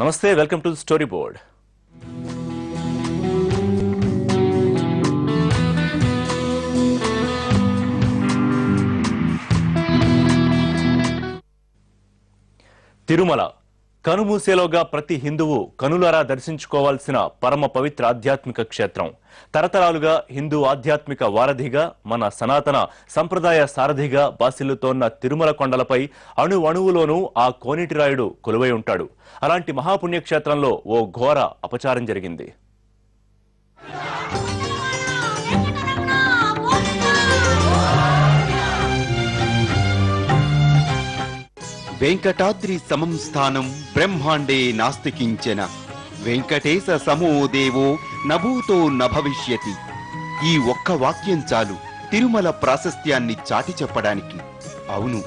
నమస్తే, welcome to story board. Tirumala కనుమూసేలోగా ప్రతి హిందువు కనులారా దర్శించుకోవాల్సిన పరమ పవిత్ర ఆధ్యాత్మిక క్షేత్రం. తరతరాలుగా హిందూ ఆధ్యాత్మిక వారధిగా, మన సనాతన సంప్రదాయ సారథిగా బాసిల్లుతోన్న తిరుమల కొండలపై అణువణువులోనూ ఆ కోనేటిరాయుడు కొలువై ఉంటాడు. అలాంటి మహాపుణ్యక్షేత్రంలో ఓ ఘోర అపచారం జరిగింది. వెంకటాద్రి సమం స్థానం బ్రహ్మాండే నాస్తికించెన వెంకటేశ సమో దేవో నభూతో నభవిష్యతి. ఈ ఒక్క వాక్యం చాలు తిరుమల ప్రాశస్త్యాన్ని చాటి చెప్పడానికి. అవును,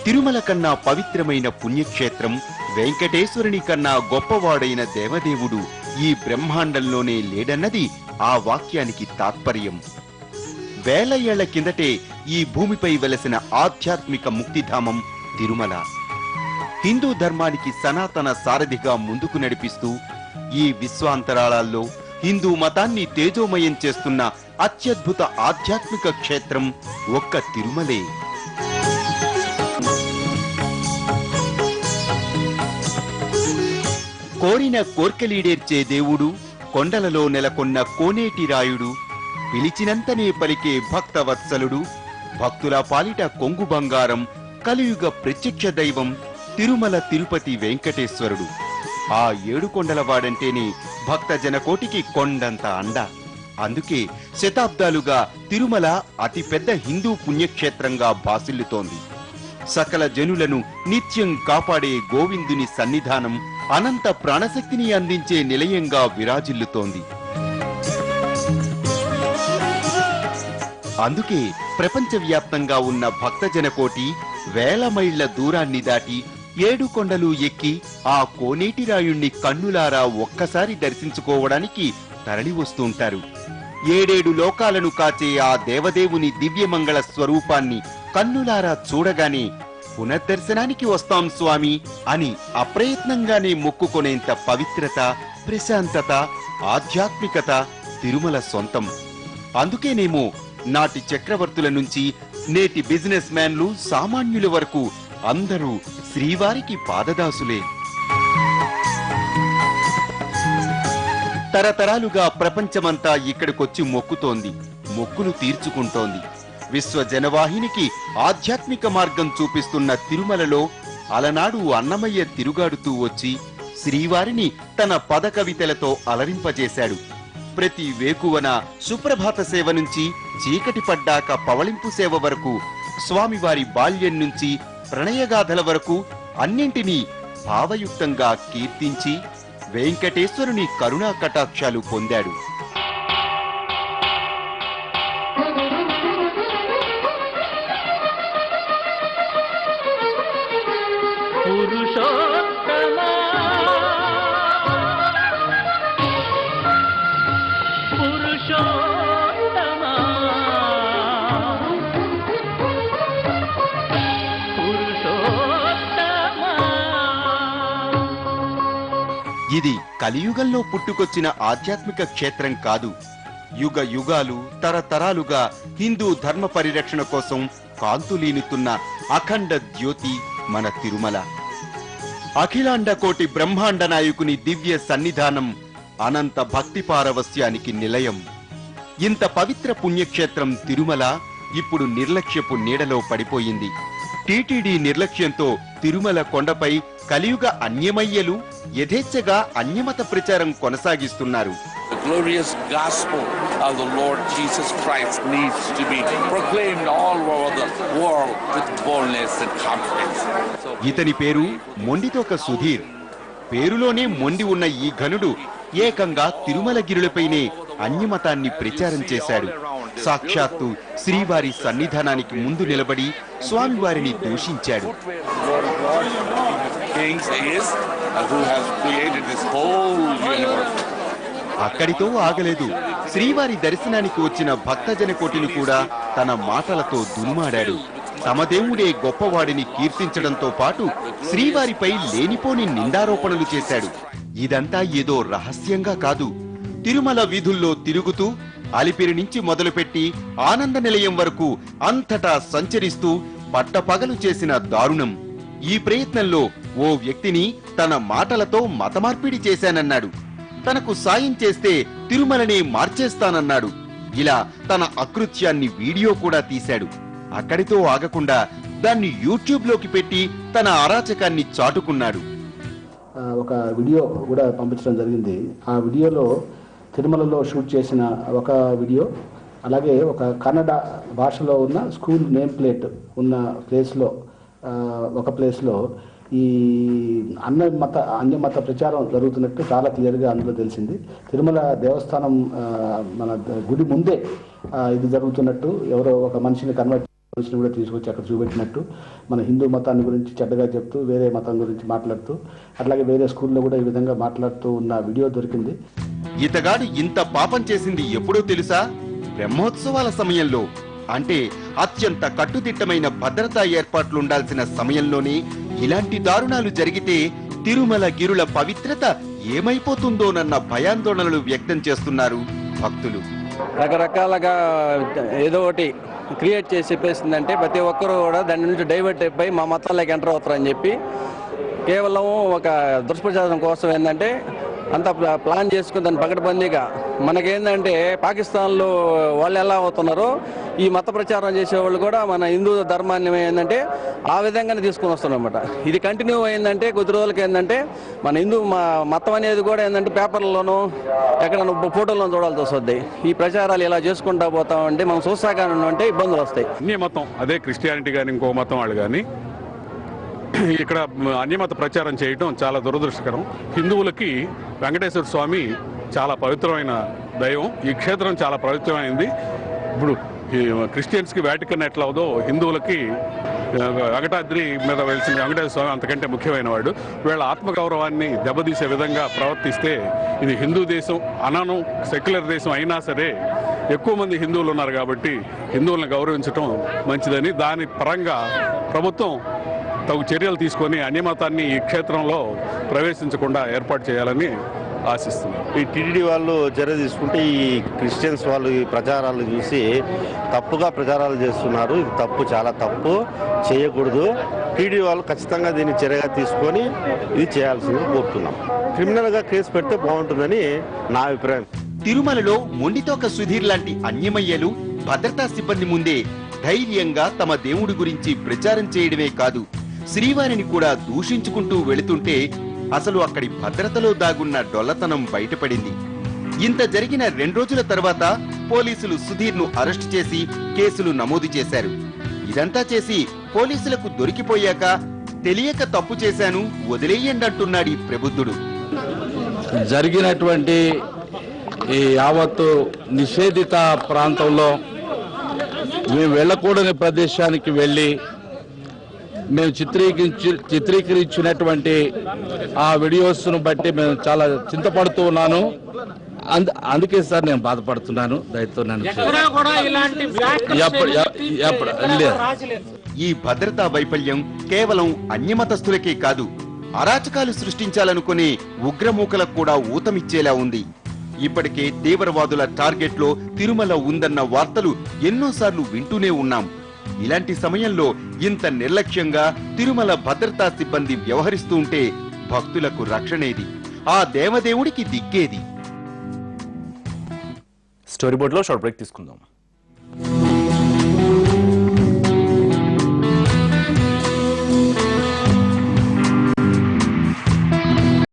తిరుమల కన్నా పవిత్రమైన పుణ్యక్షేత్రం, వెంకటేశ్వరుని కన్నా గొప్పవాడైన దేవదేవుడు ఈ బ్రహ్మాండంలోనే లేడన్నది ఆ వాక్యానికి తాత్పర్యం. వేల ఏళ్ల కిందటే ఈ భూమిపై వెలసిన ఆధ్యాత్మిక ముక్తిధామం తిరుమల. హిందూ ధర్మానికి సనాతన సారథిగా ముందుకు నడిపిస్తూ ఈ విశ్వాంతరాళాల్లో హిందూ మతాన్ని తేజోమయం చేస్తున్న అత్యద్భుత ఆధ్యాత్మిక క్షేత్రం ఒక్క తిరుమలే. కోరిన కోర్కెలీడేర్చే దేవుడు, కొండలలో నెలకొన్న కోనేటి రాయుడు, పిలిచినంతనే పలికే భక్తవత్సలుడు, భక్తుల పాలిట కొంగు బంగారం, కలియుగ ప్రత్యక్ష దైవం తిరుమల తిరుపతి వెంకటేశ్వరుడు. ఆ 7 కొండల వాడంటేనే భక్త జనకోటికి కొండంత అండ. అందుకే శతాబ్దాలుగా తిరుమల అతిపెద్ద హిందూ పుణ్యక్షేత్రంగా భాసిల్లుతోంది. సకల జనులను నిత్యం కాపాడే గోవిందుని సన్నిధానం అనంత ప్రాణశక్తిని అందించే నిలయంగా విరాజిల్లుతోంది. అందుకే ప్రపంచవ్యాప్తంగా ఉన్న భక్తజనకోటి వేల మైళ్ల దూరాన్ని దాటి 7 కొండలు ఎక్కి ఆ కోనేటి రాయుణ్ణి కన్నులారా ఒక్కసారి దర్శించుకోవడానికి తరలి వస్తుంటారు. 7 లోకాలను కాచే ఆ దేవదేవుని దివ్యమంగళ స్వరూపాన్ని కన్నులారా చూడగానే పునర్దర్శనానికి వస్తాం స్వామి అని అప్రయత్నంగానే మొక్కుకొనేంత పవిత్రత, ప్రశాంతత, ఆధ్యాత్మికత తిరుమల సొంతం. అందుకేనేమో నాటి చక్రవర్తుల నుంచి నేటి బిజినెస్ మ్యాన్లు, సామాన్యుల వరకు అందరూ శ్రీవారికి పాదదాసులే. తరతరాలుగా ప్రపంచమంతా ఇక్కడికొచ్చి మొక్కుతోంది, మొక్కులు తీర్చుకుంటోంది. విశ్వ జనవాహినికి ఆధ్యాత్మిక మార్గం చూపిస్తున్న తిరుమలలో అలనాడు అన్నమయ్య తిరుగాడుతూ వచ్చి శ్రీవారిని తన పద కవితలతో అలరింపజేశాడు. ప్రతి వేకువన సుప్రభాత సేవ నుంచి చీకటి పడ్డాక పవళింపు సేవ వరకు, స్వామివారి బాల్యం నుంచి ప్రణయగాథల వరకు అన్నింటినీ భావయుక్తంగా కీర్తించి వెంకటేశ్వరుని కరుణా కటాక్షాలు పొందాడు. ఇది కలియుగంలో పుట్టుకొచ్చిన ఆధ్యాత్మిక క్షేత్రం కాదు. యుగ యుగాలు, తరతరాలుగా హిందూ ధర్మ పరిరక్షణ కోసం కాంతులీనుతున్న అఖండ జ్యోతి మన తిరుమల. అఖిలాండ కోటి బ్రహ్మాండ నాయకుని దివ్య సన్నిధానం, అనంత భక్తి పారవస్యానికి నిలయం. ఇంత పవిత్ర పుణ్యక్షేత్రం తిరుమల ఇప్పుడు నిర్లక్ష్యపు నీడలో పడిపోయింది. టీటీడీ నిర్లక్ష్యంతో తిరుమల కొండపై కలియుగ అన్యమయ్యలు యథేచ్ఛగా అన్యమత ప్రచారం కొనసాగిస్తున్నారు. The glorious gospel of the Lord Jesus Christ needs to be proclaimed all over the world with boldness and confidence. ఇతని పేరు మొండితోక సుధీర్. పేరులోనే మొండి ఉన్న ఈ ఘనుడు ఏకంగా తిరుమల గిరులపైనే అన్యమతాన్ని ప్రచారం చేశాడు. సాక్షాత్తు శ్రీవారి సన్నిధానానికి ముందు నిలబడి స్వామివారిని దూషించాడు. అక్కడితో ఆగలేదు. శ్రీవారి దర్శనానికి వచ్చిన భక్తజన కోటిని కూడా తన మాటలతో దునుమాడాడు. తమ దేవుడే గొప్పవాడిని కీర్తించడంతో పాటు శ్రీవారిపై లేనిపోని నిందారోపణలు చేశాడు. ఇదంతా ఏదో రహస్యంగా కాదు, తిరుమల వీధుల్లో తిరుగుతూ అలిపిరి నుంచి మొదలుపెట్టి ఆనంద నిలయం వరకు అంతటా సంచరిస్తూ పట్టపగలు చేసిన దారుణం. ఈ ప్రయత్నంలో ఓ వ్యక్తిని తన మాటలతో మతమార్పిడి చేశానన్నాడు. తనకు సాయం చేస్తే తిరుమలనే మార్చేస్తానన్నాడు. ఇలా తన అకృత్యాన్ని వీడియో కూడా తీశాడు. అక్కడితో ఆగకుండా దాన్ని యూట్యూబ్ లోకి పెట్టి తన అరాచకాన్ని చాటుకున్నాడు. ఒక వీడియో కూడా పంపించడం జరిగింది. ఆ వీడియోలో తిరుమలలో షూట్ చేసిన ఒక వీడియో, అలాగే ఒక కన్నడ భాషలో ఉన్న స్కూల్ నేమ్ ప్లేట్ ఉన్న ప్లేస్లో ఒక ప్లేస్లో ఈ అన్యమత ప్రచారం జరుగుతున్నట్టు చాలా క్లియర్గా అందులో తెలిసింది. తిరుమల దేవస్థానం మన గుడి ముందే ఇది జరుగుతున్నట్టు, ఎవరో ఒక మనిషిని మనిషిని కూడా తీసుకొచ్చి అక్కడ చూపెట్టినట్టు, మన హిందూ మతాన్ని గురించి చెడ్డగా చెప్తూ వేరే మతం గురించి మాట్లాడుతూ, అట్లాగే వేరే స్కూల్లో కూడా ఈ విధంగా మాట్లాడుతూ ఉన్న వీడియో దొరికింది. ఇతగాడు ఇంత పాపం చేసింది ఎప్పుడో తెలుసా? బ్రహ్మోత్సవాల సమయంలో, అంటే అత్యంత కట్టుదిట్టమైన భద్రతా ఏర్పాట్లుండాల్సిన సమయంలోనే ఇలాంటి దారుణాలు జరిగితే తిరుమల గిరుల పవిత్రత ఏమైపోతుందోనన్న భయాందోళనలు వ్యక్తం చేస్తున్నారు భక్తులు. రకరకాలుగా ఏదో ఒకటి క్రియేట్ చేసి చెప్పేసిందంటే ప్రతి ఒక్కరు కూడా దాని నుంచి డైవర్ట్ అయిపోయి మా మతాల్లోకి ఎంటర్ అవుతారని చెప్పి కేవలం ఒక దుష్ప్రచారం కోసం ఏంటంటే అంతా ప్లాన్ చేసుకుని దాన్ని పకడ్బందీగా మనకేంటంటే పాకిస్తాన్లో వాళ్ళు ఎలా అవుతున్నారో ఈ మత ప్రచారం చేసేవాళ్ళు కూడా మన హిందూ ధర్మాన్ని ఏంటంటే ఆ విధంగానే తీసుకుని వస్తున్నారన్నమాట. ఇది కంటిన్యూ అయిందంటే కొద్ది రోజులకి ఏంటంటే మన హిందూ మతం అనేది కూడా ఏంటంటే పేపర్లలోనూ ఎక్కడైనా ఫోటోలను చూడాల్సి వస్తుంది. ఈ ప్రచారాలు ఇలా చేసుకుంటా పోతామంటే మనం చూసాగానే అంటే ఇబ్బందులు వస్తాయి. అన్య మతం, అదే క్రిస్టియానిటీ కానీ ఇంకో మతం వాళ్ళు కానీ ఇక్కడ అన్యమత ప్రచారం చేయడం చాలా దురదృష్టకరం. హిందువులకి వెంకటేశ్వర స్వామి చాలా పవిత్రమైన దైవం. ఈ క్షేత్రం చాలా పవిత్రమైనది. ఇప్పుడు క్రిస్టియన్స్కి వాటికన్ ఎట్లా అవుదో హిందువులకి వెంకటాద్రి మీద వెలిసిన వెంకటేశ్వర స్వామి అంతకంటే ముఖ్యమైన వాడు. వీళ్ళ ఆత్మగౌరవాన్ని దెబ్బతీసే విధంగా ప్రవర్తిస్తే ఇది హిందూ దేశం అనను, సెక్యులర్ దేశం అయినా సరే ఎక్కువ మంది హిందువులు ఉన్నారు కాబట్టి హిందువులను గౌరవించడం మంచిదని దాని పరంగా ప్రభుత్వం తగు చర్యలు తీసుకొని అన్యమతాన్ని ఈ క్షేత్రంలో ప్రవేశించకుండా ఏర్పాటు చేయాలని ఆశిస్తున్నారు. ఈ టీటీడీ వాళ్ళు చర్య తీసుకుంటే ఈ క్రిస్టియన్స్ వాళ్ళు ఈ ప్రచారాలు చూసి తప్పుగా ప్రచారాలు చేస్తున్నారు. ఇది తప్పు, చాలా తప్పు, చేయకూడదు. టీటీడీ వాళ్ళు ఖచ్చితంగా దీన్ని చర్యగా తీసుకొని ఇది చేయాల్సింది కోరుతున్నాం. క్రిమినల్గా కేసు పెడితే బాగుంటుందని నా అభిప్రాయం. తిరుమలలో మొండితోక సుధీర్ లాంటి అన్యమయ్యలు భద్రతా సిబ్బంది ముందే ధైర్యంగా తమ దేవుడి గురించి ప్రచారం చేయడమే కాదు, శ్రీవారిని కూడా దూషించుకుంటూ వెళుతుంటే అసలు అక్కడి భద్రతలో దాగున్న డొల్లతనం బయటపడింది. ఇంత జరిగిన 2 రోజుల తర్వాత పోలీసులు సుధీర్ను అరెస్టు చేసి కేసులు నమోదు చేశారు. ఇదంతా చేసి పోలీసులకు దొరికిపోయాక తెలియక తప్పు చేశాను వదిలేయండంటున్నాడు ఈ ప్రబుద్ధుడు. జరిగినటువంటి ఈ యావత్తు నిషేధిత ప్రాంతంలో మేము వెళ్ళకూడని ప్రదేశానికి వెళ్ళి మేము చిత్రీకరించినటువంటి ఆ వీడియోస్ను బట్టి మేము చాలా చింతపడుతూ ఉన్నాను. అందుకే సార్ నేను బాధపడుతున్నాను. దయతో నన్ను ఈ భద్రతా వైఫల్యం కేవలం అన్యమతస్థులకే కాదు, అరాచకాలు సృష్టించాలనుకునే ఉగ్రమూకలకు కూడా ఊతమిచ్చేలా ఉంది. ఇప్పటికే తీవ్రవాదుల టార్గెట్ లో తిరుమల ఉందన్న వార్తలు ఎన్నోసార్లు వింటూనే ఉన్నాం. ఇలాంటి సమయంలో ఇంత నిర్లక్ష్యంగా తిరుమల భద్రతా సిబ్బంది వ్యవహరిస్తూ ఉంటే భక్తులకు రక్షణేది, ఆ దేవదేవుడికి దిక్కేది? స్టోరీ బోర్డులో షార్ట్ బ్రేక్ తీసుకుందాం.